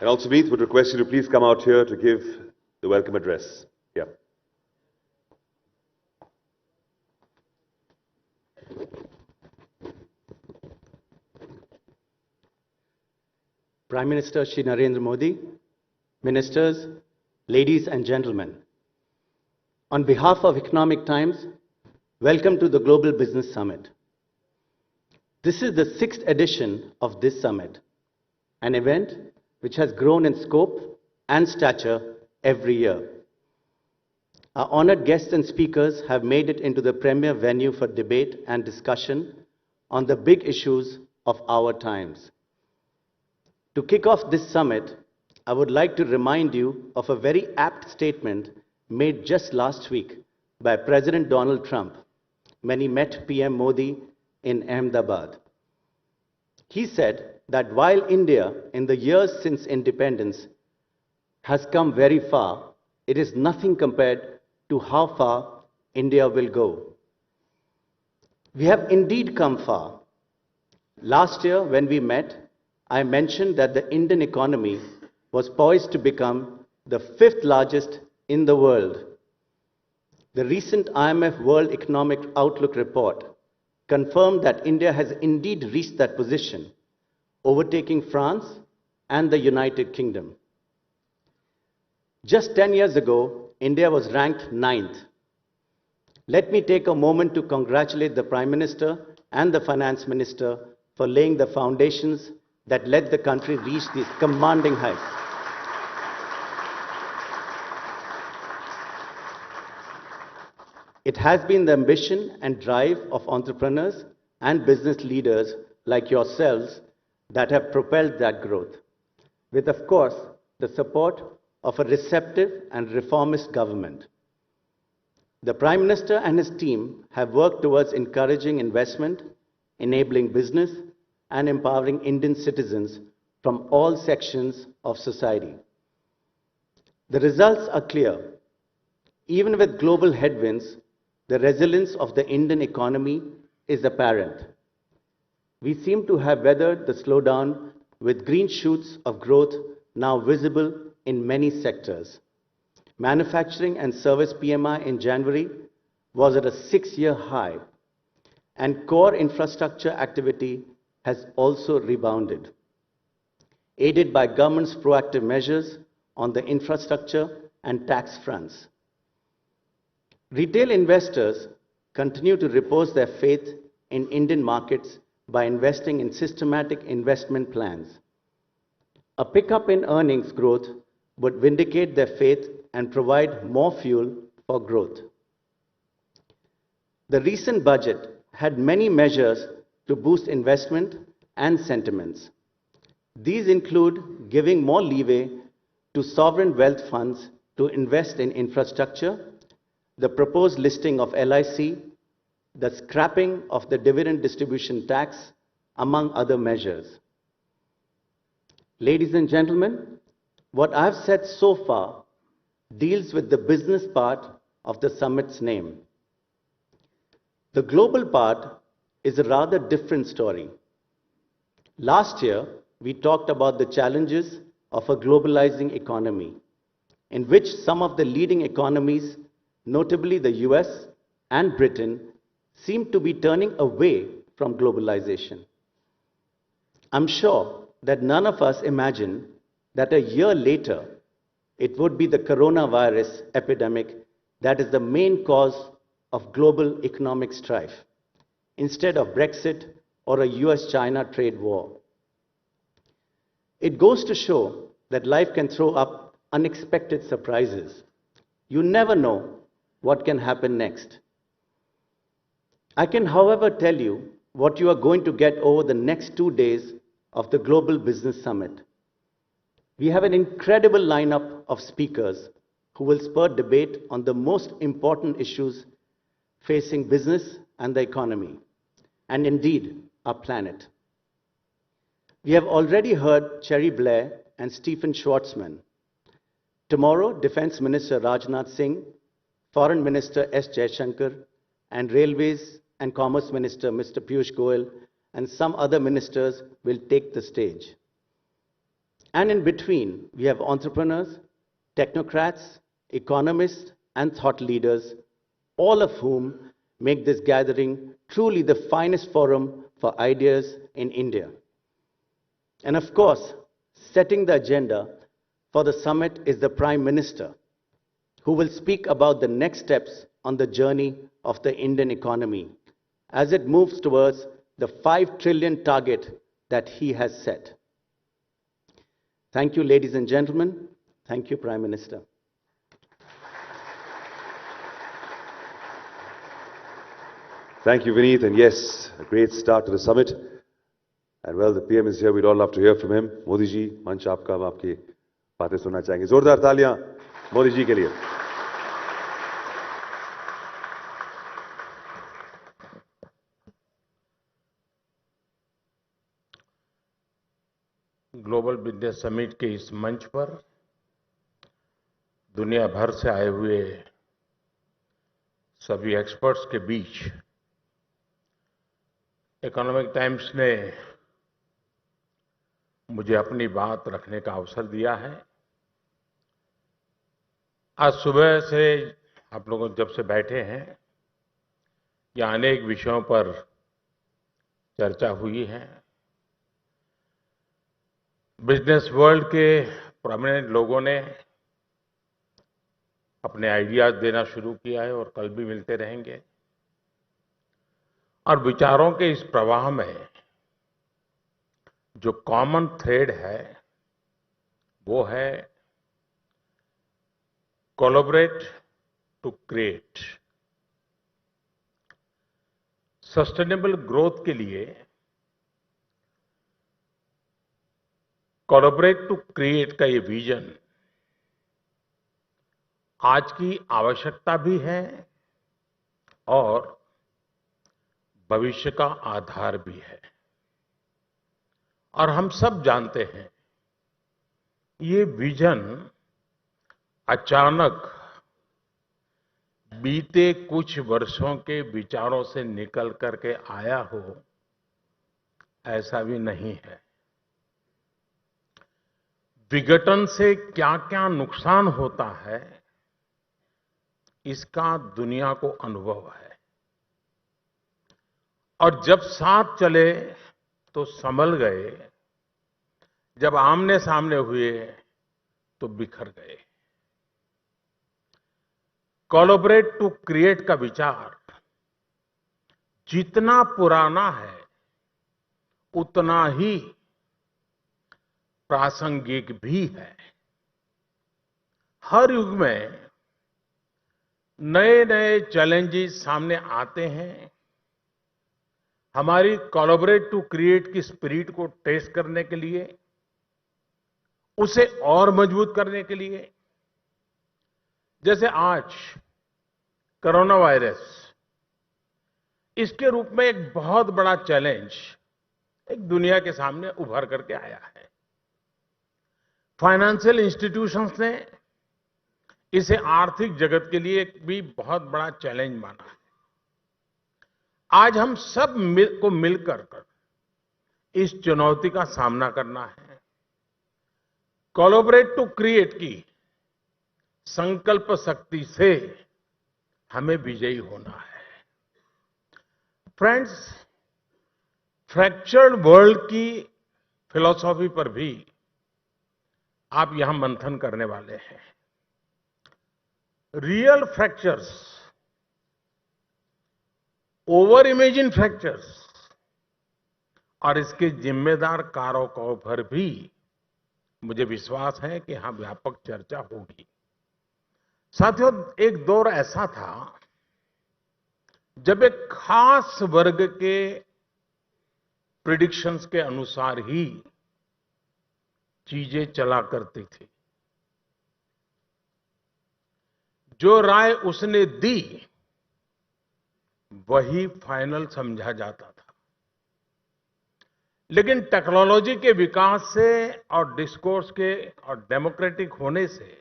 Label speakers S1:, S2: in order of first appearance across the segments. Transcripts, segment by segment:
S1: And also, Meet, would request you to please come out here to give the welcome address. Yeah.
S2: Prime Minister Shri Narendra Modi, Ministers, ladies and gentlemen, on behalf of Economic Times, welcome to the Global Business Summit. This is the 6th edition of this summit, an event which has grown in scope and stature every year. Our honored guests and speakers have made it into the premier venue for debate and discussion on the big issues of our times. To kick off this summit, I would like to remind you of a very apt statement made just last week by President Donald Trump when he met PM Modi in Ahmedabad. He said that while India, in the years since independence, has come very far, it is nothing compared to how far India will go. We have indeed come far. Last year, when we met, I mentioned that the Indian economy was poised to become the 5th largest in the world. The recent IMF World Economic Outlook report confirmed that India has indeed reached that position, overtaking France and the United Kingdom. Just 10 years ago, India was ranked 9th. Let me take a moment to congratulate the Prime Minister and the Finance Minister for laying the foundations that led the country reach these commanding heights. It has been the ambition and drive of entrepreneurs and business leaders like yourselves that have propelled that growth, with, of course, the support of a receptive and reformist government. The Prime Minister and his team have worked towards encouraging investment, enabling business, and empowering Indian citizens from all sections of society. The results are clear. Even with global headwinds, the resilience of the Indian economy is apparent. We seem to have weathered the slowdown with green shoots of growth now visible in many sectors. Manufacturing and service PMI in January was at a 6-year high, and core infrastructure activity has also rebounded, aided by government's proactive measures on the infrastructure and tax fronts. Retail investors continue to repose their faith in Indian markets by investing in systematic investment plans. A pickup in earnings growth would vindicate their faith and provide more fuel for growth. The recent budget had many measures to boost investment and sentiments. These include giving more leeway to sovereign wealth funds to invest in infrastructure, the proposed listing of LIC, the scrapping of the dividend distribution tax, among other measures. Ladies and gentlemen, what I've said so far deals with the business part of the summit's name. The global part is a rather different story. Last year, we talked about the challenges of a globalizing economy, in which some of the leading economies, notably the US and Britain, seem to be turning away from globalization. I'm sure that none of us imagined that a year later, it would be the coronavirus epidemic that is the main cause of global economic strife, instead of Brexit or a US-China trade war. It goes to show that life can throw up unexpected surprises. You never know what can happen next. I can, however, tell you what you are going to get over the next 2 days of the Global Business Summit. We have an incredible lineup of speakers who will spur debate on the most important issues facing business and the economy, and indeed our planet. We have already heard Cherie Blair and Stephen Schwarzman. Tomorrow, Defense Minister Rajnath Singh, Foreign Minister S. Jaishankar, and Railways and Commerce Minister Mr. Piyush Goyal and some other ministers will take the stage. And in between, we have entrepreneurs, technocrats, economists, and thought leaders, all of whom make this gathering truly the finest forum for ideas in India. And of course, setting the agenda for the summit is the Prime Minister, who will speak about the next steps on the journey of the Indian economy as it moves towards the 5 trillion target that he has set. Thank you, ladies and gentlemen. Thank you, Prime Minister.
S1: Thank you, Vineet. And yes, a great start to the summit. And well, the PM is here. We'd all love to hear from him. Modi ji, मंच आपका, हम आपकी बातें सुनना चाहेंगे. जोरदार तालियां मोदी जी के लिए.
S3: ग्लोबल बिजनेस समिट के इस मंच पर दुनिया भर से आए हुए सभी एक्सपर्ट्स के बीच इकोनॉमिक टाइम्स ने मुझे अपनी बात रखने का अवसर दिया है. आज सुबह से आप लोग जब से बैठे हैं, यहाँ अनेक विषयों पर चर्चा हुई है. बिजनेस वर्ल्ड के प्रोमिनेंट लोगों ने अपने आइडियाज देना शुरू किया है और कल भी मिलते रहेंगे. और विचारों के इस प्रवाह में जो कॉमन थ्रेड है वो है collaborate to create. Sustainable growth के लिए कोलैबोरेट टू क्रिएट का ये विजन आज की आवश्यकता भी है और भविष्य का आधार भी है. और हम सब जानते हैं ये विजन अचानक बीते कुछ वर्षों के विचारों से निकल करके आया हो, ऐसा भी नहीं है. विघटन से क्या क्या नुकसान होता है, इसका दुनिया को अनुभव है. और जब साथ चले तो संभल गए, जब आमने सामने हुए तो बिखर गए. कोलैबोरेट टू क्रिएट का विचार जितना पुराना है उतना ही प्रासंगिक भी है. हर युग में नए नए चैलेंजेस सामने आते हैं. हमारी कोलैबोरेट टू क्रिएट की स्पिरिट को टेस्ट करने के लिए, उसे और मजबूत करने के लिए, जैसे आज कोरोना वायरस, इसके रूप में एक बहुत बड़ा चैलेंज एक दुनिया के सामने उभर करके आया है. फाइनेंशियल इंस्टीट्यूशंस ने इसे आर्थिक जगत के लिए भी बहुत बड़ा चैलेंज माना है. आज हम सब को मिलकर इस चुनौती का सामना करना है. कोलैबोरेट टू क्रिएट की संकल्प शक्ति से हमें विजयी होना है. फ्रेंड्स, फ्रैक्चर्ड वर्ल्ड की फिलॉसफी पर भी आप यहां मंथन करने वाले हैं. Real fractures, over imagine fractures और इसके जिम्मेदार कारकों पर भी मुझे विश्वास है कि यहां व्यापक चर्चा होगी. साथियों, एक दौर ऐसा था जब एक खास वर्ग के प्रिडिक्शंस के अनुसार ही चीजें चला करती थी. जो राय उसने दी वही फाइनल समझा जाता था. लेकिन टेक्नोलॉजी के विकास से और डिस्कोर्स के और डेमोक्रेटिक होने से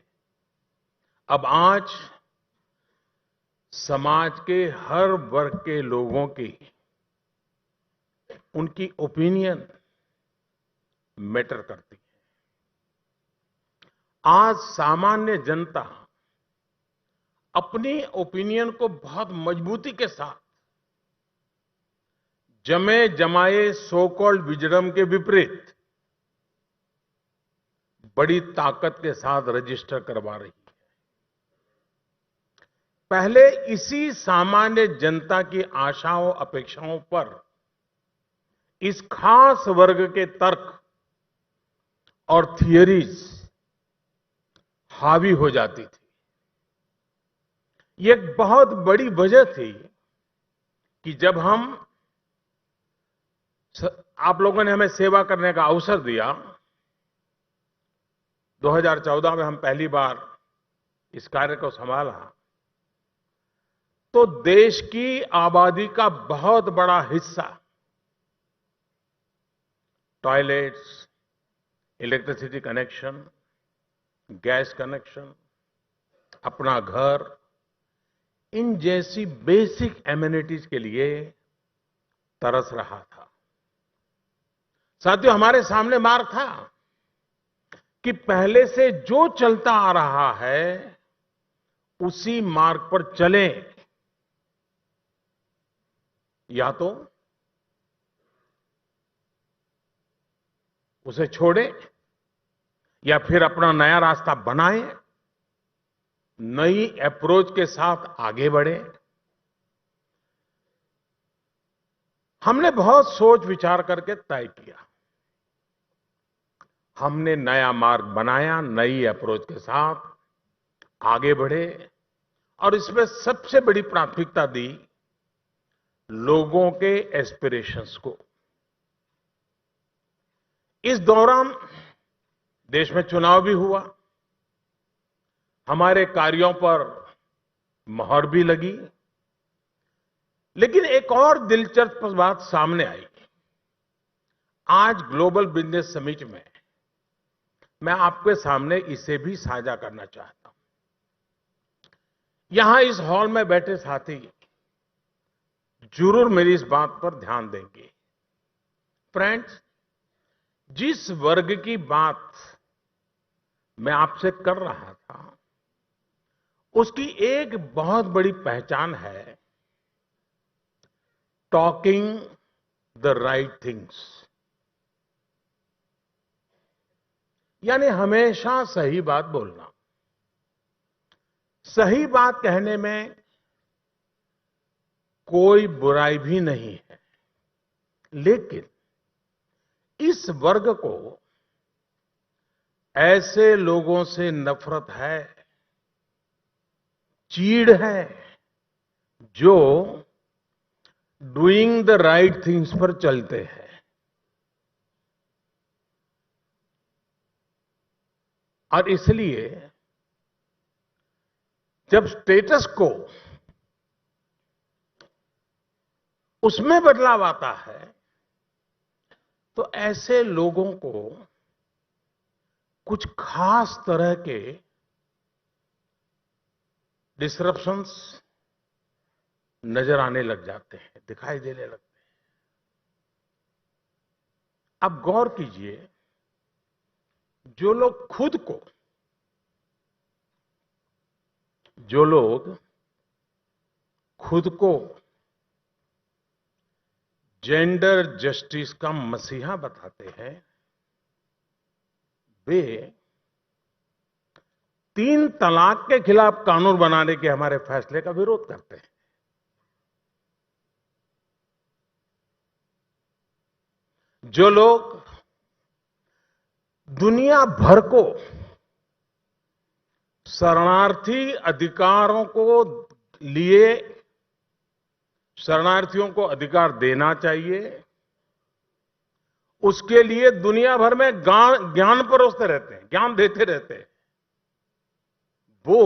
S3: अब आज समाज के हर वर्ग के लोगों की उनकी ओपिनियन मैटर करती है. आज सामान्य जनता अपनी ओपिनियन को बहुत मजबूती के साथ जमे जमाए सो कॉल्ड विजडम के विपरीत बड़ी ताकत के साथ रजिस्टर करवा रही है। पहले इसी सामान्य जनता की आशाओं अपेक्षाओं पर इस खास वर्ग के तर्क और थियरीज हावी हो जाती थी। ये एक बहुत बड़ी वजह थी कि जब आप लोगों ने हमें सेवा करने का अवसर दिया, 2014 में हम पहली बार इस कार्य को संभाला, तो देश की आबादी का बहुत बड़ा हिस्सा toilets, electricity connection, gas connection, अपना घर, इन जैसी बेसिक एमिनिटीज के लिए तरस रहा था। साथियों, हमारे सामने मार्ग था कि पहले से जो चलता आ रहा है उसी मार्ग पर चलें, या तो उसे छोड़ें या फिर अपना नया रास्ता बनाएं, नई अप्रोच के साथ आगे बढ़ें। हमने बहुत सोच विचार करके तय किया। हमने नया मार्ग बनाया, नई अप्रोच के साथ आगे बढ़े और इसमें सबसे बड़ी प्राथमिकता दी लोगों के एस्पिरेशंस को। इस दौरान देश में चुनाव भी हुआ, हमारे कार्यों पर मोहर भी लगी, लेकिन एक और दिलचस्प बात सामने आई। आज ग्लोबल बिजनेस समिट में मैं आपके सामने इसे भी साझा करना चाहता हूं। यहां इस हॉल में बैठे साथी जरूर मेरी इस बात पर ध्यान देंगे। फ्रेंड्स, जिस वर्ग की बात मैं आपसे कर रहा था, उसकी एक बहुत बड़ी पहचान है टॉकिंग द राइट थिंग्स, यानी हमेशा सही बात बोलना। सही बात कहने में कोई बुराई भी नहीं है, लेकिन इस वर्ग को ऐसे लोगों से नफरत है, चीड़ है, जो डूइंग द राइट थिंग्स पर चलते हैं। और इसलिए जब स्टेटस को उसमें बदलाव आता है, तो ऐसे लोगों को कुछ खास तरह के डिसरप्शंस नजर आने लग जाते हैं, दिखाई देने लगते हैं। अब गौर कीजिए, जो लोग खुद को जेंडर जस्टिस का मसीहा बताते हैं, वे 3 तलाक के खिलाफ कानून बनाने के हमारे फैसले का विरोध करते हैं। जो लोग दुनिया भर को शरणार्थी अधिकारों को लिए शरणार्थियों को अधिकार देना चाहिए, उसके लिए दुनिया भर में ज्ञान परोसते रहते हैं, ज्ञान देते रहते हैं, वो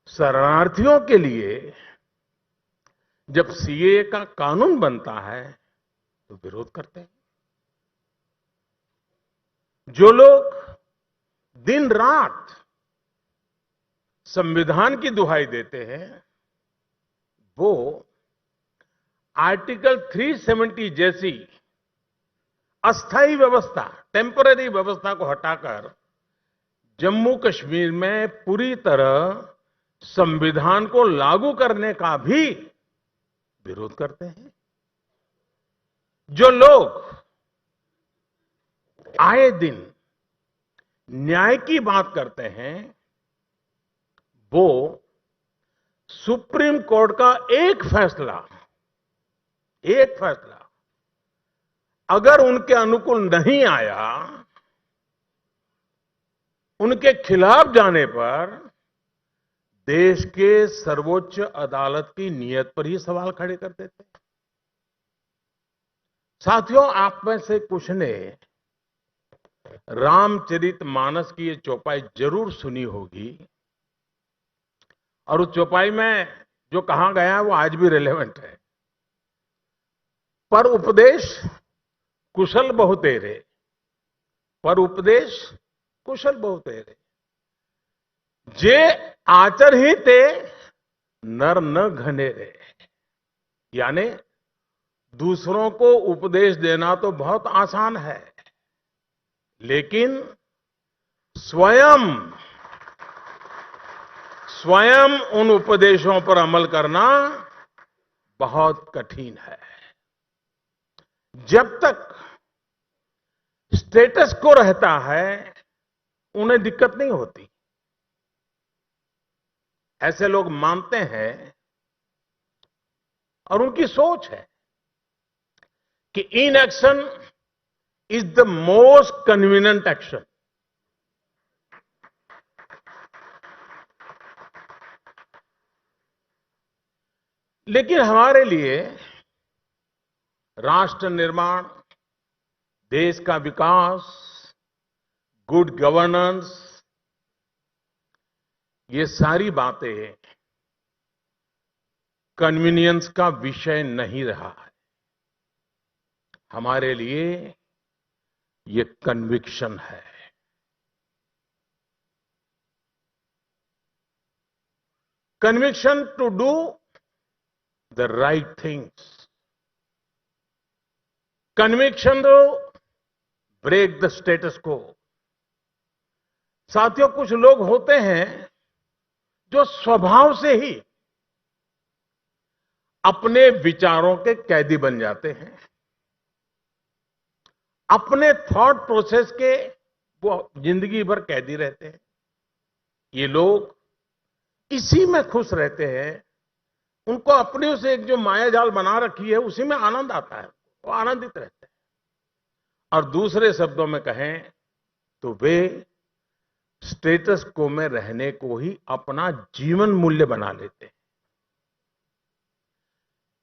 S3: शरणार्थियों के लिए जब सीएए का कानून बनता है तो विरोध करते हैं। जो लोग दिन रात संविधान की दुहाई देते हैं, वो आर्टिकल 370 जैसी अस्थायी व्यवस्था, टेम्पररी व्यवस्था को हटाकर जम्मू कश्मीर में पूरी तरह संविधान को लागू करने का भी विरोध करते हैं। जो लोग आए दिन न्याय की बात करते हैं, वो सुप्रीम कोर्ट का एक फैसला अगर उनके अनुकूल नहीं आया, उनके खिलाफ जाने पर देश के सर्वोच्च अदालत की नीयत पर ही सवाल खड़े कर देते हैं। साथियों, आप में से कुछ ने रामचरितमानस की ये चौपाई जरूर सुनी होगी और उस चौपाई में जो कहा गया है वो आज भी रिलेवेंट है। पर उपदेश कुशल बहु तेरे, पर उपदेश कुशल बहु तेरे, जे आचर ही ते नर न घनेरे। यानी दूसरों को उपदेश देना तो बहुत आसान है, लेकिन स्वयं उन उपदेशों पर अमल करना बहुत कठिन है। जब तक स्टेटस को रहता है, उन्हें दिक्कत नहीं होती। ऐसे लोग मानते हैं और उनकी सोच है कि inaction is the most convenient action. लेकिन हमारे लिए राष्ट्र निर्माण, देश का विकास, गुड गवर्नेंस, ये सारी बातें कन्वीनियंस का विषय नहीं रहा है। हमारे लिए ये कन्विक्शन है। Conviction to do the right things, conviction to break the status quo. साथियों, कुछ लोग होते हैं जो स्वभाव से ही अपने विचारों के कैदी बन जाते हैं, अपने थॉट प्रोसेस के वो जिंदगी भर कैदी रहते हैं। ये लोग इसी में खुश रहते हैं, उनको अपने उसे एक जो माया जाल बना रखी है उसी में आनंद आता है, वो आनंदित रहते हैं। और दूसरे शब्दों में कहें तो वे स्टेटस को में रहने को ही अपना जीवन मूल्य बना लेते हैं।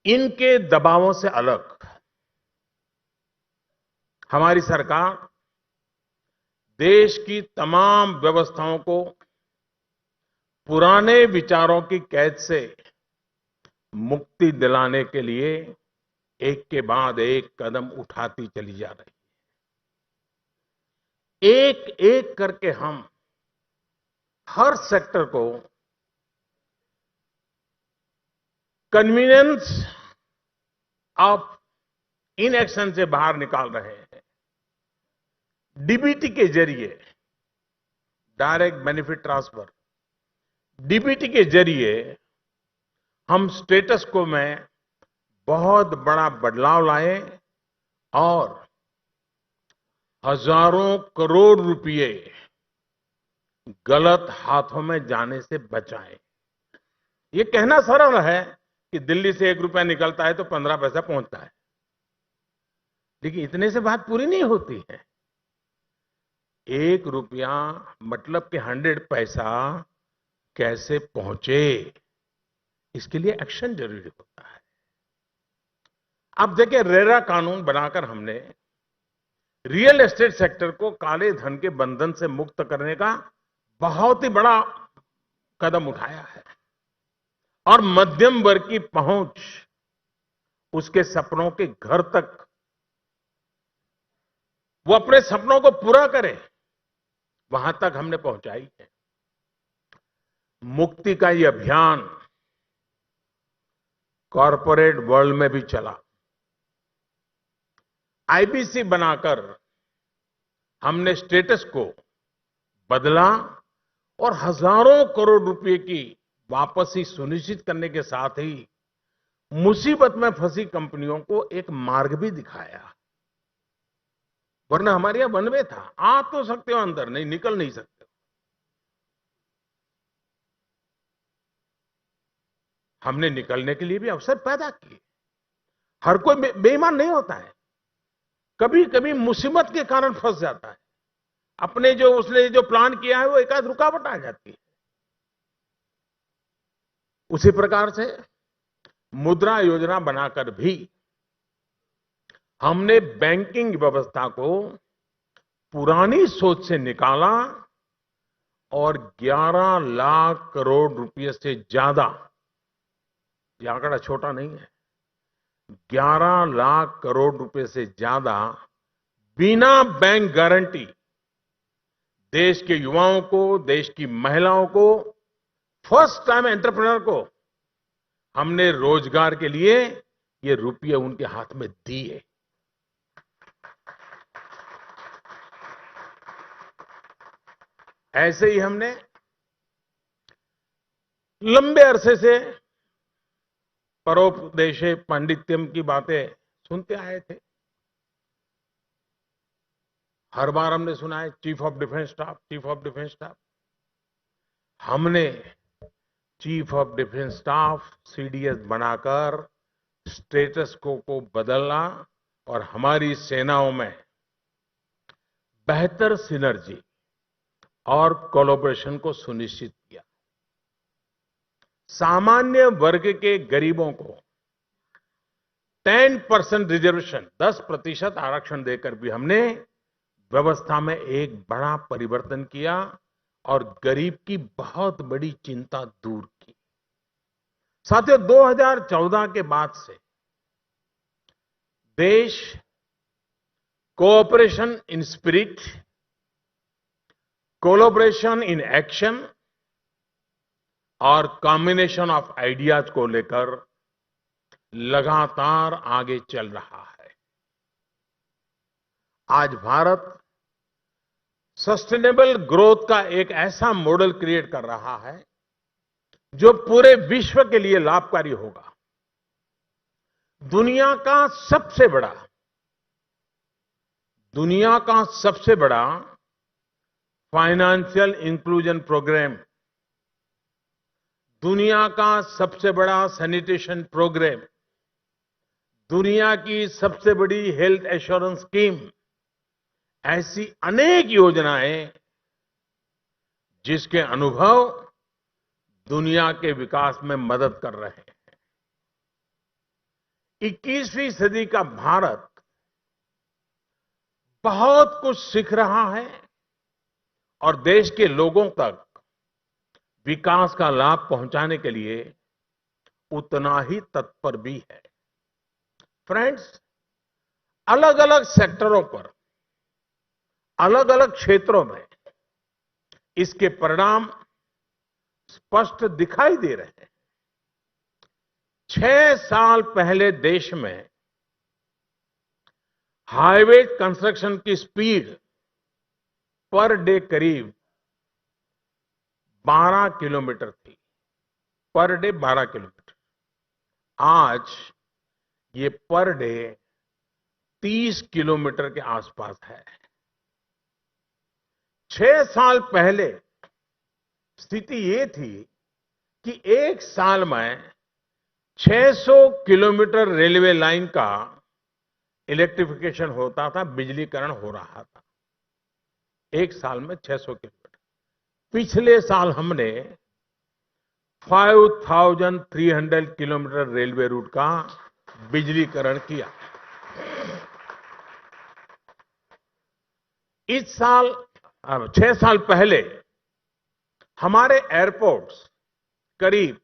S3: इनके दबावों से अलग हमारी सरकार देश की तमाम व्यवस्थाओं को पुराने विचारों की कैद से मुक्ति दिलाने के लिए एक के बाद एक कदम उठाती चली जा रही है। एक एक करके हम हर सेक्टर को कन्वीनियंस ऑफ इनएक्शन से बाहर निकाल रहे हैं। डीबीटी के जरिए, डायरेक्ट बेनिफिट ट्रांसफर, डीबीटी के जरिए हम स्टेटस को में बहुत बड़ा बदलाव लाए और हजारों करोड़ रुपए गलत हाथों में जाने से बचाए। ये कहना सरल है कि दिल्ली से 1 रुपया निकलता है तो 15 पैसा पहुंचता है, लेकिन इतने से बात पूरी नहीं होती है। 1 रुपया मतलब कि 100 पैसा कैसे पहुंचे, इसके लिए एक्शन जरूरी होता है। अब देखिए, रेरा कानून बनाकर हमने रियल एस्टेट सेक्टर को काले धन के बंधन से मुक्त करने का बहुत ही बड़ा कदम उठाया है और मध्यम वर्ग की पहुंच, उसके सपनों के घर तक वो अपने सपनों को पूरा करे, वहां तक हमने पहुंचाई है। मुक्ति का ये अभियान कॉरपोरेट वर्ल्ड में भी चला। आईबीसी बनाकर हमने स्टेटस को बदला और हजारों करोड़ रुपए की वापसी सुनिश्चित करने के साथ ही मुसीबत में फंसी कंपनियों को एक मार्ग भी दिखाया। वरना हमारे यहां वन वे था, आ तो सकते हो अंदर, नहीं निकल नहीं सकते। हमने निकलने के लिए भी अवसर पैदा किए। हर कोई बेईमान नहीं होता है, कभी कभी मुसीबत के कारण फंस जाता है। अपने जो उसने जो प्लान किया है वो एक आध रुकावट आ जाती है। उसी प्रकार से मुद्रा योजना बनाकर भी हमने बैंकिंग व्यवस्था को पुरानी सोच से निकाला और 11 लाख करोड़ रुपए से ज्यादा, ये आंकड़ा छोटा नहीं है, 11 लाख करोड़ रुपए से ज्यादा बिना बैंक गारंटी देश के युवाओं को, देश की महिलाओं को, फर्स्ट टाइम एंटरप्रेन्योर को हमने रोजगार के लिए ये रुपये उनके हाथ में दिए। ऐसे ही हमने लंबे अरसे से परोपदेशे पांडित्यम की बातें सुनते आए थे। हर बार हमने सुना है chief of defence staff, chief of defence staff. हमने chief of defence staff CDS बनाकर स्टेटस को बदलना और हमारी सेनाओं में बेहतर सिनर्जी और कोलैबोरेशन को सुनिश्चित किया। सामान्य वर्ग के गरीबों को 10% रिजर्वेशन, 10% आरक्षण देकर भी हमने व्यवस्था में एक बड़ा परिवर्तन किया और गरीब की बहुत बड़ी चिंता दूर की। साथियों, 2014 के बाद से देश cooperation in spirit, collaboration in action और कॉम्बिनेशन ऑफ आइडियाज को लेकर लगातार आगे चल रहा है। आज भारत सस्टेनेबल ग्रोथ का एक ऐसा मॉडल क्रिएट कर रहा है जो पूरे विश्व के लिए लाभकारी होगा। दुनिया का सबसे बड़ा फाइनेंशियल इंक्लूजन प्रोग्राम, दुनिया का सबसे बड़ा सैनिटेशन प्रोग्राम, दुनिया की सबसे बड़ी हेल्थ एश्योरेंस स्कीम, ऐसी अनेक योजनाएं जिसके अनुभव दुनिया के विकास में मदद कर रहे हैं। 21वीं सदी का भारत बहुत कुछ सीख रहा है और देश के लोगों तक विकास का लाभ पहुंचाने के लिए उतना ही तत्पर भी है। फ्रेंड्स, अलग अलग सेक्टरों पर, अलग अलग क्षेत्रों में इसके परिणाम स्पष्ट दिखाई दे रहे हैं। 6 साल पहले देश में हाईवे कंस्ट्रक्शन की स्पीड पर डे करीब 12 किलोमीटर थी, पर डे 12 किलोमीटर। आज ये पर डे 30 किलोमीटर के आसपास है। 6 साल पहले स्थिति ये थी कि एक साल में 600 किलोमीटर रेलवे लाइन का इलेक्ट्रिफिकेशन होता था, बिजलीकरण हो रहा था। एक साल में 600 किलोमीटर। पिछले साल हमने 5300 किलोमीटर रेलवे रूट का बिजलीकरण किया। इस साल 6 साल पहले हमारे एयरपोर्ट्स करीब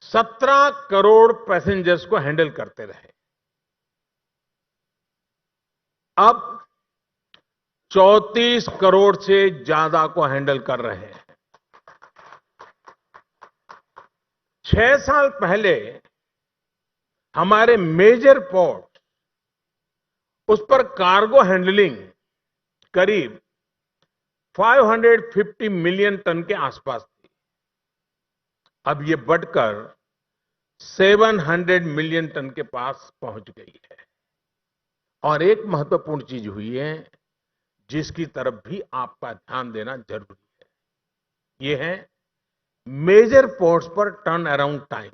S3: 17 करोड़ पैसेंजर्स को हैंडल करते रहे। अब 34 करोड़ से ज्यादा को हैंडल कर रहे हैं। 6 साल पहले हमारे मेजर पोर्ट, उस पर कार्गो हैंडलिंग करीब 550 मिलियन टन के आसपास थी। अब ये बढ़कर 700 मिलियन टन के पास पहुंच गई है। और एक महत्वपूर्ण चीज हुई है जिसकी तरफ भी आपका ध्यान देना जरूरी है। ये है मेजर पोर्ट्स पर टर्न अराउंड टाइम।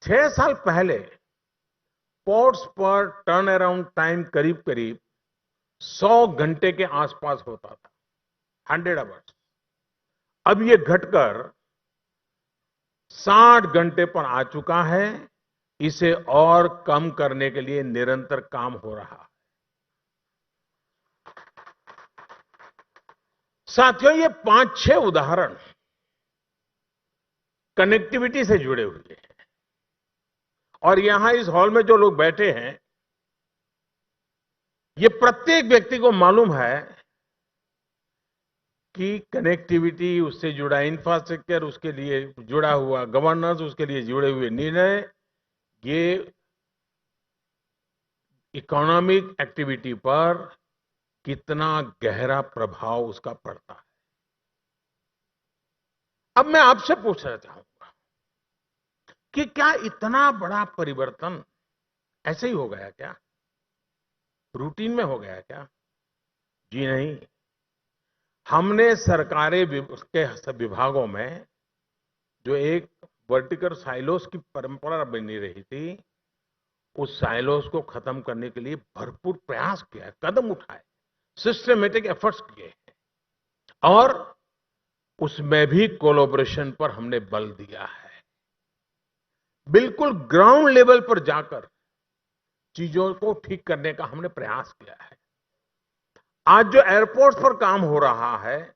S3: 6 साल पहले पोर्ट्स पर टर्न अराउंड टाइम करीब करीब 100 घंटे के आसपास होता था, 100 आवर्स। अब ये घटकर 60 घंटे पर आ चुका है। इसे और कम करने के लिए निरंतर काम हो रहा है। साथियों, ये 5-6 उदाहरण कनेक्टिविटी से जुड़े हुए हैं। और यहां इस हॉल में जो लोग बैठे हैं, ये प्रत्येक व्यक्ति को मालूम है कि कनेक्टिविटी, उससे जुड़ा इंफ्रास्ट्रक्चर, उसके लिए जुड़ा हुआ गवर्नेंस, उसके लिए जुड़े हुए निर्णय, ये इकोनॉमिक एक्टिविटी पर कितना गहरा प्रभाव उसका पड़ता है। अब मैं आपसे पूछना चाहूंगा कि क्या इतना बड़ा परिवर्तन ऐसे ही हो गया क्या? रूटीन में हो गया क्या? जी नहीं। हमने सरकारी के विभागों में जो एक वर्टिकल साइलोस की परंपरा बनी रही थी, उस साइलोस को खत्म करने के लिए भरपूर प्रयास किया, कदम उठाए, सिस्टमेटिक एफर्ट्स किए और उसमें भी कोलैबोरेशन पर हमने बल दिया है। बिल्कुल ग्राउंड लेवल पर जाकर चीजों को ठीक करने का हमने प्रयास किया है। आज जो एयरपोर्ट्स पर काम हो रहा है,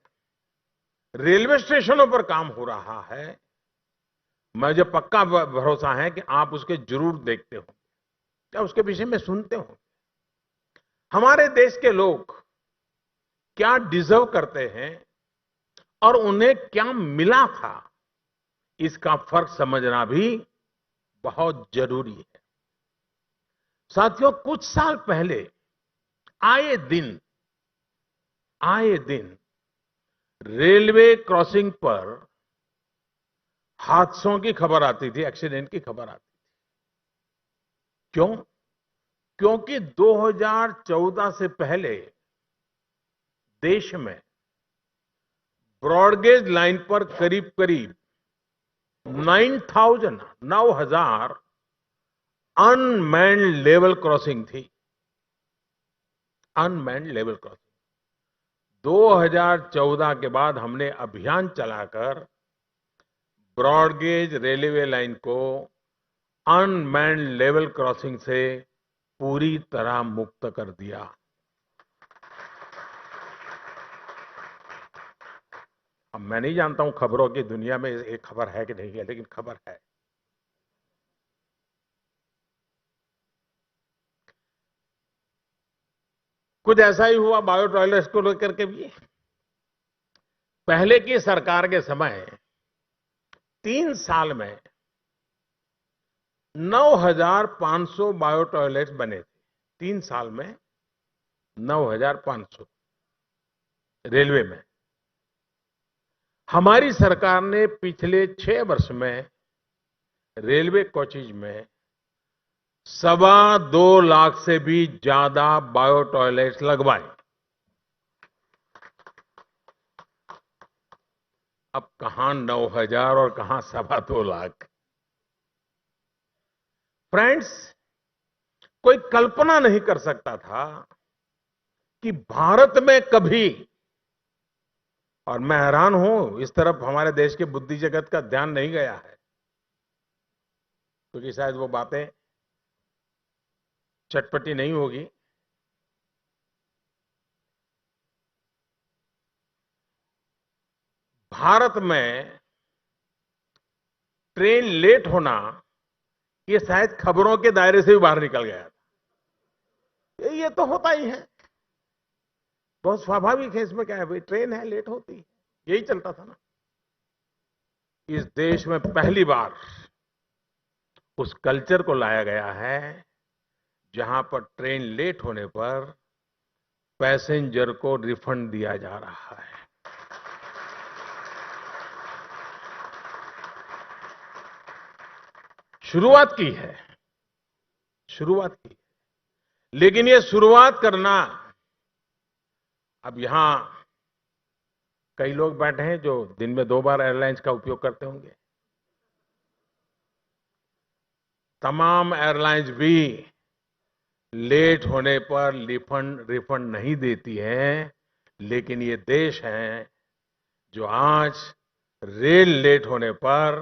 S3: रेलवे स्टेशनों पर काम हो रहा है, मुझे पक्का भरोसा है कि आप उसके जरूर देखते हो, क्या उसके विषय में सुनते हो। हमारे देश के लोग क्या डिजर्व करते हैं और उन्हें क्या मिला था, इसका फर्क समझना भी बहुत जरूरी है। साथियों, कुछ साल पहले आए दिन रेलवे क्रॉसिंग पर हादसों की खबर आती थी, एक्सीडेंट की खबर आती थी। क्यों? क्योंकि 2014 से पहले देश में ब्रॉडगेज लाइन पर करीब करीब 9,000 अनमैन्ड लेवल क्रॉसिंग थी। अनमैन्ड लेवल क्रॉसिंग 2014 के बाद हमने अभियान चलाकर ब्रॉडगेज रेलवे लाइन को अनमैन्ड लेवल क्रॉसिंग से पूरी तरह मुक्त कर दिया। अब मैं नहीं जानता हूं खबरों की दुनिया में एक खबर है कि नहीं है, लेकिन खबर है। कुछ ऐसा ही हुआ बायो टॉयलेट्स को लेकर के भी। पहले की सरकार के समय 3 साल में 9,500 बायो टॉयलेट्स बने थे। 3 साल में 9,500 रेलवे में। हमारी सरकार ने पिछले 6 वर्ष में रेलवे कोचेज में 2.25 लाख से भी ज्यादा बायो टॉयलेट्स लगवाए। अब कहां 9,000 और कहां 2.25 लाख। फ्रेंड्स, कोई कल्पना नहीं कर सकता था कि भारत में कभी, और मैं हैरान हूं इस तरफ हमारे देश के बुद्धि जगत का ध्यान नहीं गया है, क्योंकि शायद वो बातें चटपटी नहीं होगी। भारत में ट्रेन लेट होना ये शायद खबरों के दायरे से भी बाहर निकल गया था। ये तो होता ही है, बहुत स्वाभाविक है। इसमें क्या है भाई, ट्रेन है, लेट होती है, यही चलता था ना। इस देश में पहली बार उस कल्चर को लाया गया है जहां पर ट्रेन लेट होने पर पैसेंजर को रिफंड दिया जा रहा है। शुरुआत की है, शुरुआत की है। लेकिन ये शुरुआत करना, अब यहां कई लोग बैठे हैं जो दिन में 2 बार एयरलाइंस का उपयोग करते होंगे। तमाम एयरलाइंस भी लेट होने पर रिफंड नहीं देती हैं, लेकिन ये देश है जो आज रेल लेट होने पर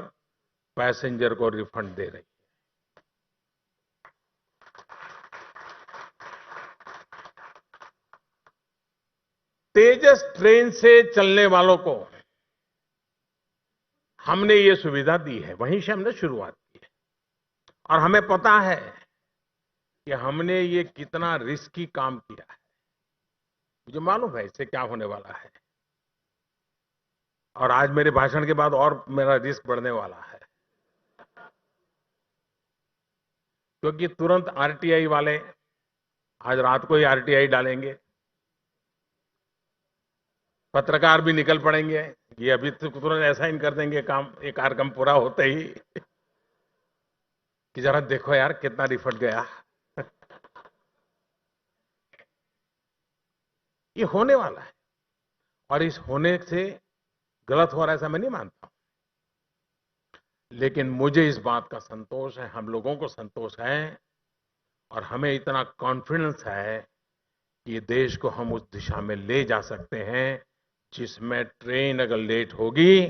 S3: पैसेंजर को रिफंड दे रही है। तेजस ट्रेन से चलने वालों को हमने ये सुविधा दी है, वहीं से हमने शुरुआत की है। और हमें पता है कि हमने ये कितना रिस्की काम किया है। मुझे मालूम है इससे क्या होने वाला है, और आज मेरे भाषण के बाद और मेरा रिस्क बढ़ने वाला है, क्योंकि तुरंत आरटीआई वाले आज रात को ही आरटीआई डालेंगे। पत्रकार भी निकल पड़ेंगे, ये अभी तो तुरंत असाइन कर देंगे काम, ये कार्यक्रम पूरा होते ही कि जरा देखो यार कितना रिफंड गया। ये होने वाला है, और इस होने से गलत हो रहा है ऐसा मैं नहीं मानता हूं। लेकिन मुझे इस बात का संतोष है, हम लोगों को संतोष है, और हमें इतना कॉन्फिडेंस है कि ये देश को हम उस दिशा में ले जा सकते हैं जिसमें ट्रेन अगर लेट होगी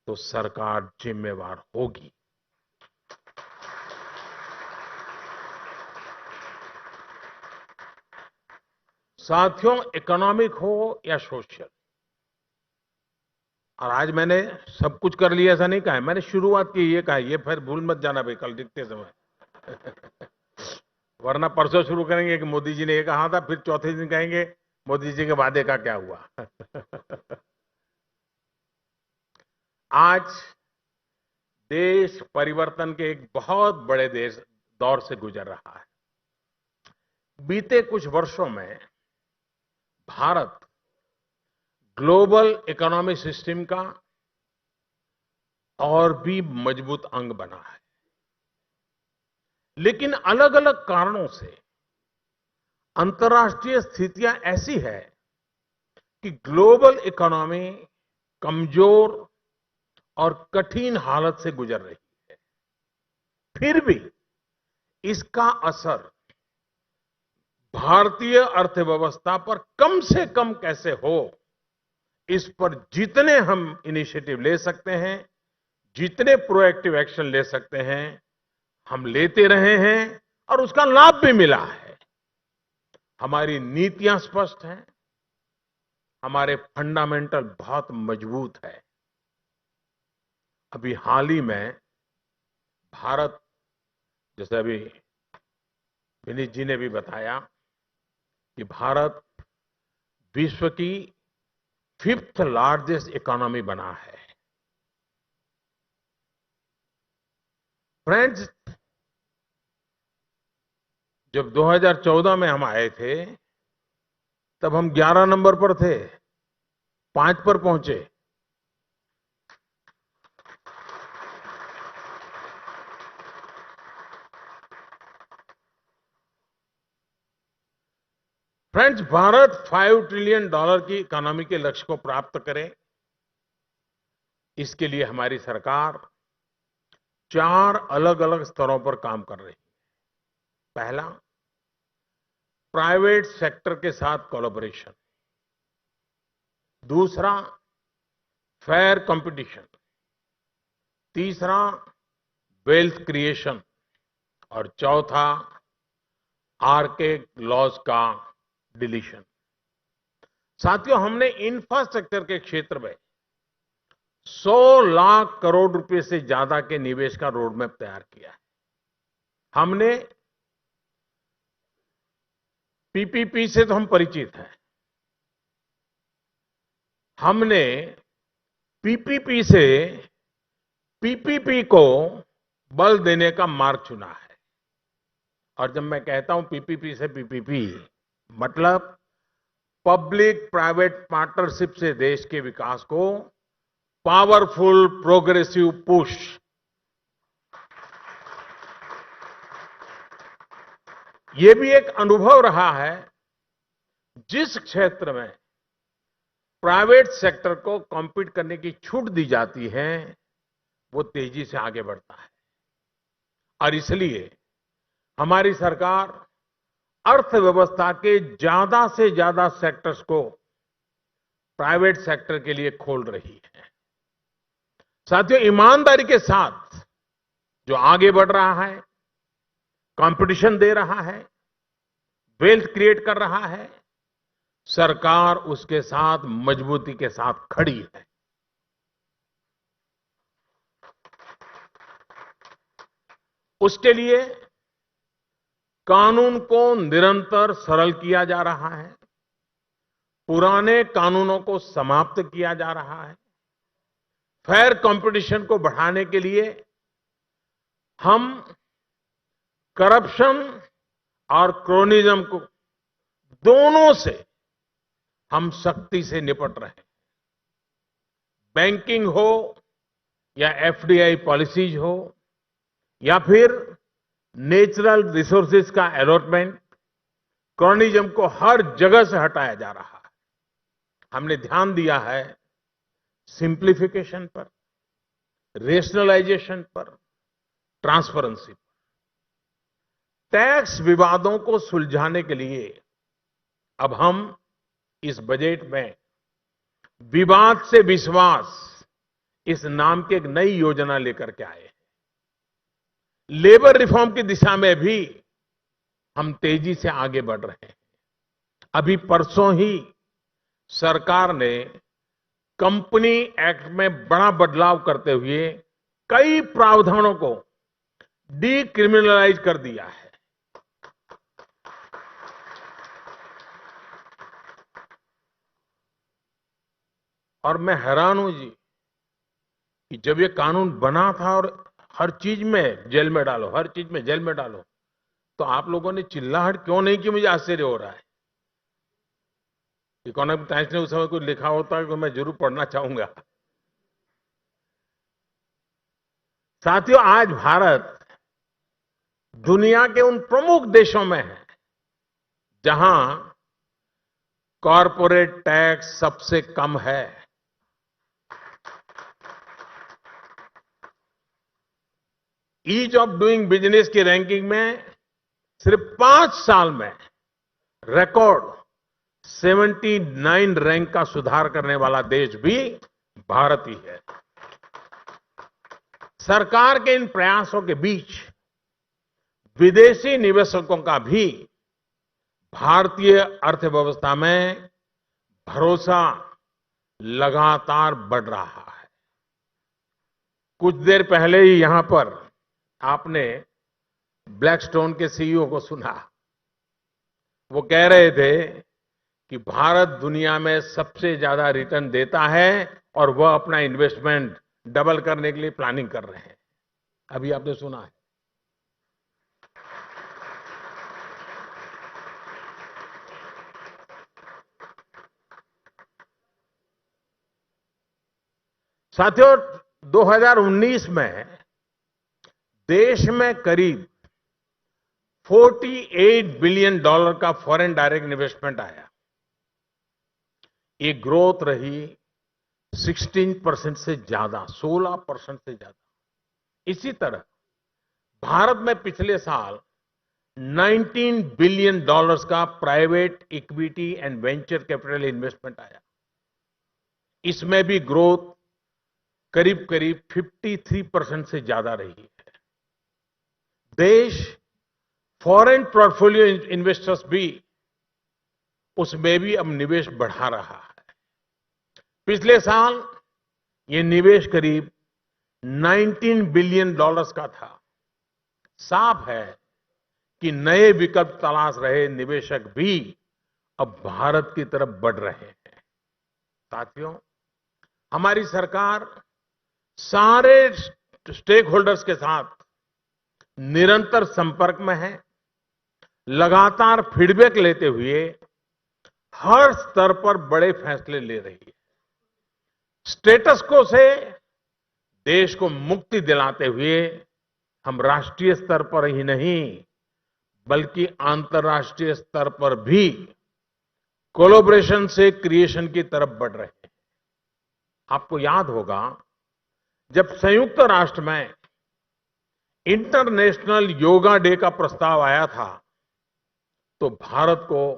S3: तो सरकार जिम्मेवार होगी। साथियों, इकोनॉमिक हो या सोशल, और आज मैंने सब कुछ कर लिया ऐसा नहीं कहा है, मैंने शुरुआत की ये कहा, ये फिर भूल मत जाना भाई कल लिखते समय। वरना परसों शुरू करेंगे कि मोदी जी ने ये कहा था, फिर चौथे दिन कहेंगे मोदी जी के वादे का क्या हुआ। आज देश परिवर्तन के एक बहुत बड़े दौर से गुजर रहा है। बीते कुछ वर्षों में भारत ग्लोबल इकोनॉमिक सिस्टम का और भी मजबूत अंग बना है, लेकिन अलग अलग कारणों से अंतर्राष्ट्रीय स्थितियां ऐसी है कि ग्लोबल इकोनॉमी कमजोर और कठिन हालत से गुजर रही है। फिर भी इसका असर भारतीय अर्थव्यवस्था पर कम से कम कैसे हो, इस पर जितने हम इनिशिएटिव ले सकते हैं, जितने प्रोएक्टिव एक्शन ले सकते हैं, हम लेते रहे हैं और उसका लाभ भी मिला है। हमारी नीतियां स्पष्ट हैं, हमारे फंडामेंटल बहुत मजबूत है। अभी हाल ही में भारत, जैसे अभी विनीत जी ने भी बताया कि भारत विश्व की 5th लार्जेस्ट इकोनॉमी बना है। फ्रेंड्स, जब 2014 में हम आए थे तब हम 11 नंबर पर थे, 5 पर पहुंचे। फ्रेंड्स, भारत $5 ट्रिलियन की इकोनॉमी के लक्ष्य को प्राप्त करे, इसके लिए हमारी सरकार 4 अलग अलग स्तरों पर काम कर रही है। पहला, प्राइवेट सेक्टर के साथ कोलैबोरेशन। दूसरा, फेयर कंपटीशन। तीसरा, वेल्थ क्रिएशन। और चौथा, आर्केड लॉज का डिलीशन। साथियों, हमने इंफ्रास्ट्रक्चर के क्षेत्र में 100 लाख करोड़ रुपए से ज्यादा के निवेश का रोडमैप तैयार किया है। हमने पीपीपी से तो हम परिचित हैं, हमने पीपीपी से पीपीपी को बल देने का मार्ग चुना है। और जब मैं कहता हूं पीपीपी से पीपीपी, मतलब पब्लिक प्राइवेट पार्टनरशिप से देश के विकास को पावरफुल प्रोग्रेसिव पुश, ये भी एक अनुभव रहा है। जिस क्षेत्र में प्राइवेट सेक्टर को कॉम्पीट करने की छूट दी जाती है, वो तेजी से आगे बढ़ता है। और इसलिए हमारी सरकार अर्थव्यवस्था के ज्यादा से ज्यादा सेक्टर्स को प्राइवेट सेक्टर के लिए खोल रही है। साथियों, ईमानदारी के साथ जो आगे बढ़ रहा है, कंपटीशन दे रहा है, वेल्थ क्रिएट कर रहा है, सरकार उसके साथ मजबूती के साथ खड़ी है। उसके लिए कानून को निरंतर सरल किया जा रहा है, पुराने कानूनों को समाप्त किया जा रहा है। फेयर कंपटीशन को बढ़ाने के लिए हम करप्शन और क्रोनिज्म को दोनों से हम सख्ती से निपट रहे हैं। बैंकिंग हो या एफडीआई पॉलिसीज हो या फिर नेचुरल रिसोर्सेज का अलॉटमेंट, क्रोनिज्म को हर जगह से हटाया जा रहा है। हमने ध्यान दिया है सिंप्लीफिकेशन पर, रेशनलाइजेशन पर, ट्रांसपेरेंसी पर। टैक्स विवादों को सुलझाने के लिए अब हम इस बजट में विवाद से विश्वास इस नाम की एक नई योजना लेकर के आए हैं। लेबर रिफॉर्म की दिशा में भी हम तेजी से आगे बढ़ रहे हैं। अभी परसों ही सरकार ने कंपनी एक्ट में बड़ा बदलाव करते हुए कई प्रावधानों को डीक्रिमिनलाइज कर दिया है। और मैं हैरान हूं जी कि जब ये कानून बना था और हर चीज में जेल में डालो, हर चीज में जेल में डालो, तो आप लोगों ने चिल्लाहट क्यों नहीं की? मुझे आश्चर्य हो रहा है। इकोनॉमिक टाइम्स ने उस समय कुछ लिखा होता है तो मैं जरूर पढ़ना चाहूंगा। साथियों, आज भारत दुनिया के उन प्रमुख देशों में है जहां कॉरपोरेट टैक्स सबसे कम है। ईज ऑफ डूइंग बिजनेस की रैंकिंग में सिर्फ 5 साल में रिकॉर्ड 79 रैंक का सुधार करने वाला देश भी भारत ही है। सरकार के इन प्रयासों के बीच विदेशी निवेशकों का भी भारतीय अर्थव्यवस्था में भरोसा लगातार बढ़ रहा है। कुछ देर पहले ही यहां पर आपने ब्लैकस्टोन के सीईओ को सुना। वो कह रहे थे कि भारत दुनिया में सबसे ज्यादा रिटर्न देता है और वह अपना इन्वेस्टमेंट डबल करने के लिए प्लानिंग कर रहे हैं। अभी आपने सुना है। साथियों, 2019 में देश में करीब $48 बिलियन का फॉरेन डायरेक्ट इन्वेस्टमेंट आया। ये ग्रोथ रही 16% से ज्यादा, 16% से ज्यादा। इसी तरह भारत में पिछले साल $19 बिलियन का private equity and venture capital investment आया। इसमें भी ग्रोथ करीब करीब 53% से ज्यादा रही है। देश फॉरेन पोर्टफोलियो इन्वेस्टर्स भी उसमें भी अब निवेश बढ़ा रहा है। पिछले साल ये निवेश करीब $19 बिलियन का था। साफ है कि नए विकल्प तलाश रहे निवेशक भी अब भारत की तरफ बढ़ रहे हैं। साथियों, हमारी सरकार सारे स्टेक होल्डर्स के साथ निरंतर संपर्क में है। लगातार फीडबैक लेते हुए हर स्तर पर बड़े फैसले ले रही है। स्टेटस को से देश को मुक्ति दिलाते हुए हम राष्ट्रीय स्तर पर ही नहीं बल्कि अंतर्राष्ट्रीय स्तर पर भी कोलैबोरेशन से क्रिएशन की तरफ बढ़ रहे हैं। आपको याद होगा जब संयुक्त राष्ट्र में इंटरनेशनल योगा डे का प्रस्ताव आया था तो भारत को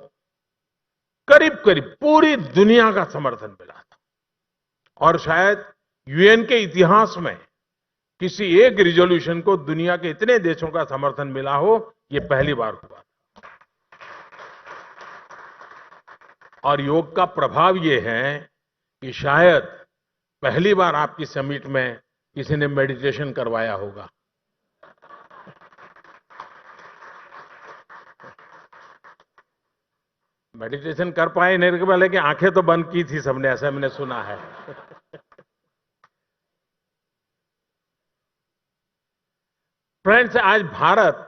S3: करीब करीब पूरी दुनिया का समर्थन मिला था और शायद यूएन के इतिहास में किसी एक रिजोल्यूशन को दुनिया के इतने देशों का समर्थन मिला हो, ये पहली बार हुआ। और योग का प्रभाव ये है कि शायद पहली बार आपकी समिट में किसी ने मेडिटेशन करवाया होगा। मेडिटेशन कर पाए नहीं वाले की आंखें तो बंद की थी सबने, ऐसा मैंने सुना है। फ्रेंड्स, आज भारत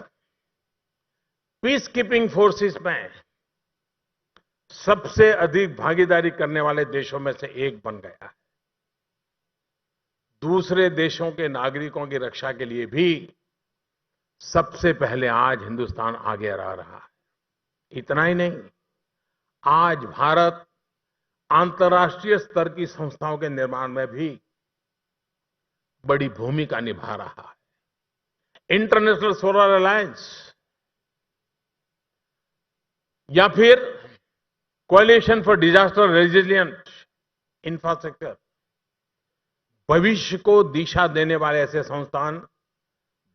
S3: पीस कीपिंग फोर्सेस में सबसे अधिक भागीदारी करने वाले देशों में से एक बन गया है। दूसरे देशों के नागरिकों की रक्षा के लिए भी सबसे पहले आज हिंदुस्तान आगे आ रहा है। इतना ही नहीं, आज भारत अंतर्राष्ट्रीय स्तर की संस्थाओं के निर्माण में भी बड़ी भूमिका निभा रहा है। इंटरनेशनल सोलर अलायंस या फिर coalition for disaster resilient infrastructure, भविष्य को दिशा देने वाले ऐसे संस्थान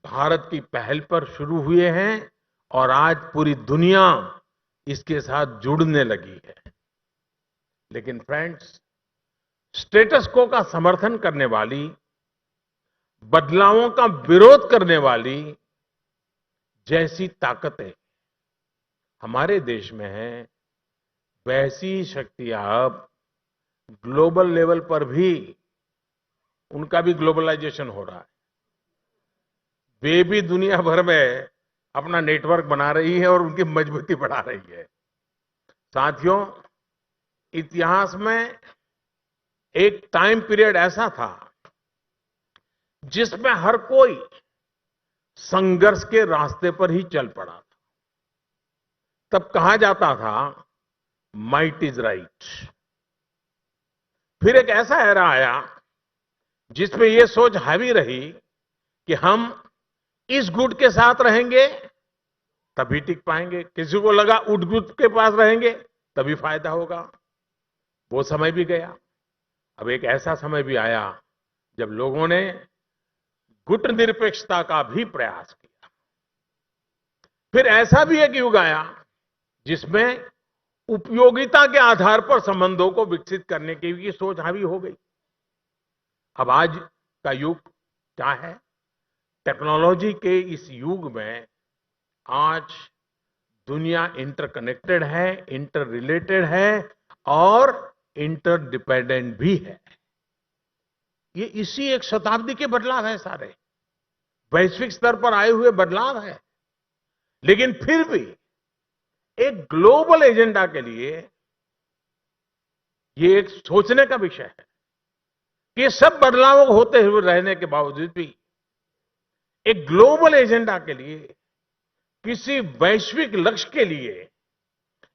S3: भारत की पहल पर शुरू हुए हैं और आज पूरी दुनिया इसके साथ जुड़ने लगी है। लेकिन फ्रेंड्स, स्टेटस को का समर्थन करने वाली, बदलावों का विरोध करने वाली जैसी ताकतें हमारे देश में हैं, वैसी शक्तियां अब ग्लोबल लेवल पर भी, उनका भी ग्लोबलाइजेशन हो रहा है। वे भी दुनिया भर में अपना नेटवर्क बना रही है और उनकी मजबूती बढ़ा रही है। साथियों, इतिहास में एक टाइम पीरियड ऐसा था जिसमें हर कोई संघर्ष के रास्ते पर ही चल पड़ा था। तब कहा जाता था माइट इज राइट। फिर एक ऐसा एरा आया जिसमें यह सोच हावी रही कि हम इस गुट के साथ रहेंगे तभी टिक पाएंगे, किसी को लगा उठ गुट के पास रहेंगे तभी फायदा होगा। वो समय भी गया। अब एक ऐसा समय भी आया जब लोगों ने गुट निरपेक्षता का भी प्रयास किया। फिर ऐसा भी एक युग आया जिसमें उपयोगिता के आधार पर संबंधों को विकसित करने की भी सोच हावी हो गई। अब आज का युग क्या है? टेक्नोलॉजी के इस युग में आज दुनिया इंटरकनेक्टेड है, इंटर रिलेटेड है और इंटरडिपेंडेंट भी है। ये इसी एक शताब्दी के बदलाव है, सारे वैश्विक स्तर पर आए हुए बदलाव है। लेकिन फिर भी एक ग्लोबल एजेंडा के लिए ये एक सोचने का विषय है कि ये सब बदलाव होते हुए रहने के बावजूद भी एक ग्लोबल एजेंडा के लिए, किसी वैश्विक लक्ष्य के लिए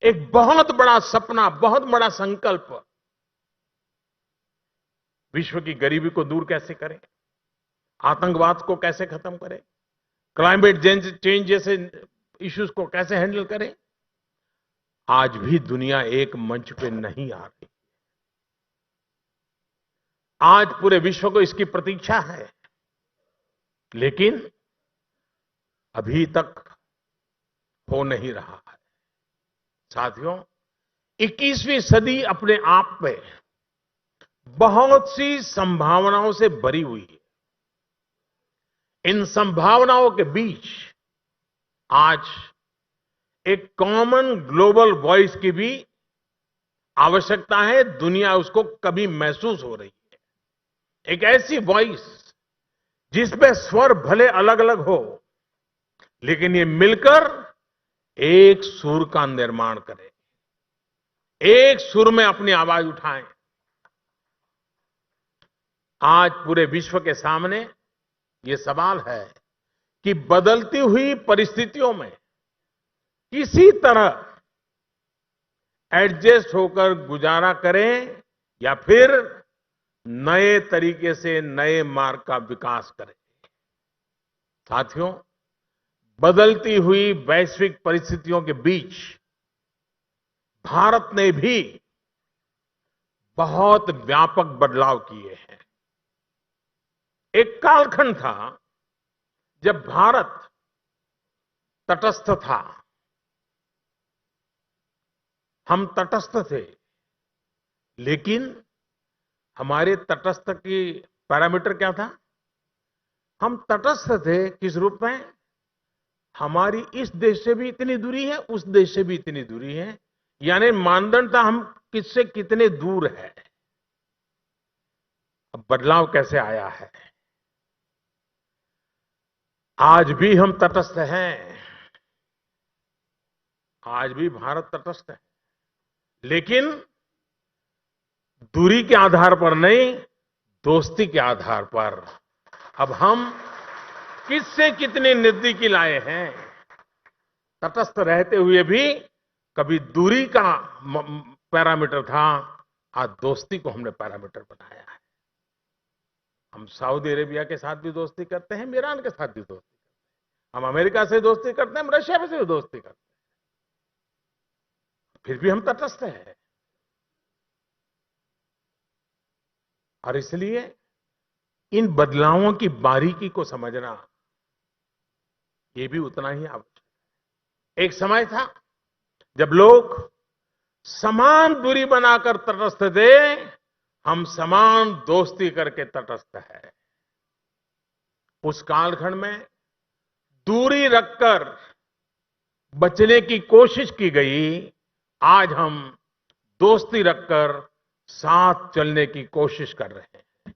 S3: एक बहुत बड़ा सपना, बहुत बड़ा संकल्प, विश्व की गरीबी को दूर कैसे करें, आतंकवाद को कैसे खत्म करें, क्लाइमेट चेंज जैसे इश्यूज को कैसे हैंडल करें, आज भी दुनिया एक मंच पे नहीं आ रही। आज पूरे विश्व को इसकी प्रतीक्षा है, लेकिन अभी तक हो नहीं रहा है। साथियों, 21वीं सदी अपने आप में बहुत सी संभावनाओं से भरी हुई है। इन संभावनाओं के बीच आज एक कॉमन ग्लोबल वॉइस की भी आवश्यकता है। दुनिया उसको कभी महसूस हो रही है। एक ऐसी वॉइस जिसमें स्वर भले अलग अलग हो, लेकिन ये मिलकर एक सुर का निर्माण करे। एक सुर में अपनी आवाज उठाएं। आज पूरे विश्व के सामने ये सवाल है कि बदलती हुई परिस्थितियों में किसी तरह एडजस्ट होकर गुजारा करें या फिर नए तरीके से नए मार्ग का विकास करें। साथियों, बदलती हुई वैश्विक परिस्थितियों के बीच भारत ने भी बहुत व्यापक बदलाव किए हैं। एक कालखंड था जब भारत तटस्थ था। हम तटस्थ थे, लेकिन हमारे तटस्थ की पैरामीटर क्या था? हम तटस्थ थे किस रूप में? हमारी इस देश से भी इतनी दूरी है, उस देश से भी इतनी दूरी है, यानी मानदंड था हम किससे कितने दूर है। अब बदलाव कैसे आया है? आज भी हम तटस्थ हैं, आज भी भारत तटस्थ है, लेकिन दूरी के आधार पर नहीं, दोस्ती के आधार पर अब हम किससे कितने नजदीकी लाए हैं। तटस्थ रहते हुए भी कभी दूरी का पैरामीटर था, आज दोस्ती को हमने पैरामीटर बनाया है। हम सऊदी अरेबिया के साथ भी दोस्ती करते हैं, ईरान के साथ भी दोस्ती करते हैं, हम अमेरिका से दोस्ती करते हैं, हम रशिया से भी दोस्ती करते हैं, फिर भी हम तटस्थ हैं। और इसलिए इन बदलावों की बारीकी को समझना ये भी उतना ही आवश्यक है। एक समय था जब लोग समान दूरी बनाकर तटस्थ थे, हम समान दोस्ती करके तटस्थ है। उस कालखंड में दूरी रखकर बचने की कोशिश की गई, आज हम दोस्ती रखकर साथ चलने की कोशिश कर रहे हैं।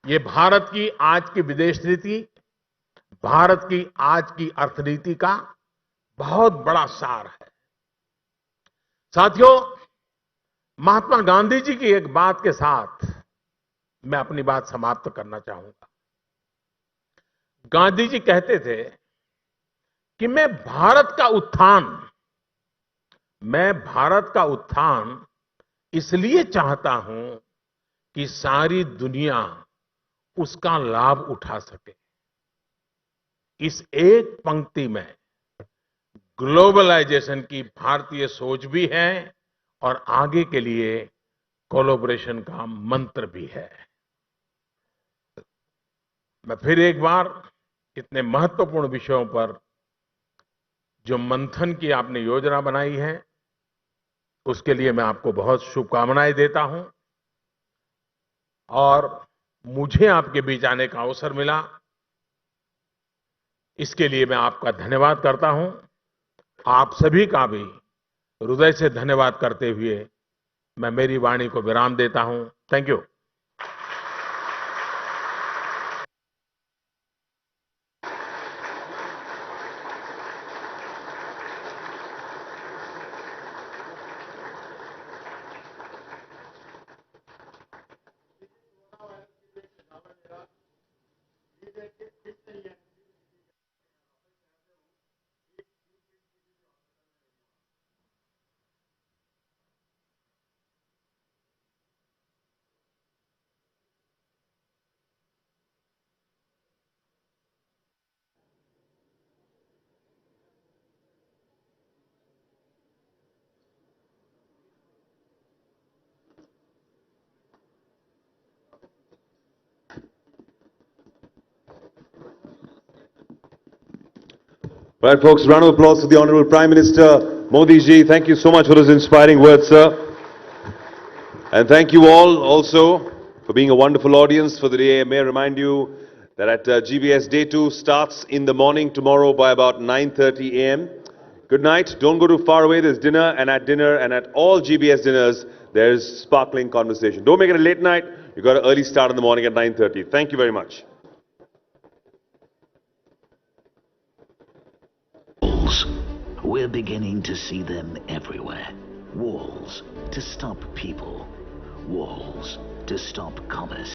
S3: ये भारत की आज की विदेश नीति, भारत की आज की अर्थनीति का बहुत बड़ा सार है। साथियों, महात्मा गांधी जी की एक बात के साथ मैं अपनी बात समाप्त करना चाहूंगा। गांधी जी कहते थे कि मैं भारत का उत्थान इसलिए चाहता हूं कि सारी दुनिया उसका लाभ उठा सके। इस एक पंक्ति में ग्लोबलाइजेशन की भारतीय सोच भी है और आगे के लिए कोलैबोरेशन का मंत्र भी है। मैं फिर एक बार इतने महत्वपूर्ण विषयों पर जो मंथन की आपने योजना बनाई है, उसके लिए मैं आपको बहुत शुभकामनाएं देता हूं। और मुझे आपके बीच आने का अवसर मिला, इसके लिए मैं आपका धन्यवाद करता हूं। आप सभी का भी हृदय से धन्यवाद करते हुए मैं मेरी वाणी को विराम देता हूं। Thank you.
S1: Right, folks, round of applause for the Honorable Prime Minister Modi ji. Thank you so much for those inspiring words, sir. And thank you all also for being a wonderful audience for the day. May I remind you that at GBS Day 2 starts in the morning tomorrow by about 9:30 a.m. Good night. Don't go too far away. There's dinner and at all GBS dinners, there's sparkling conversation. Don't make it a late night. You got an early start in the morning at 9:30. Thank you very much.
S4: We're beginning to see them everywhere. Walls to stop people. Walls to stop commerce.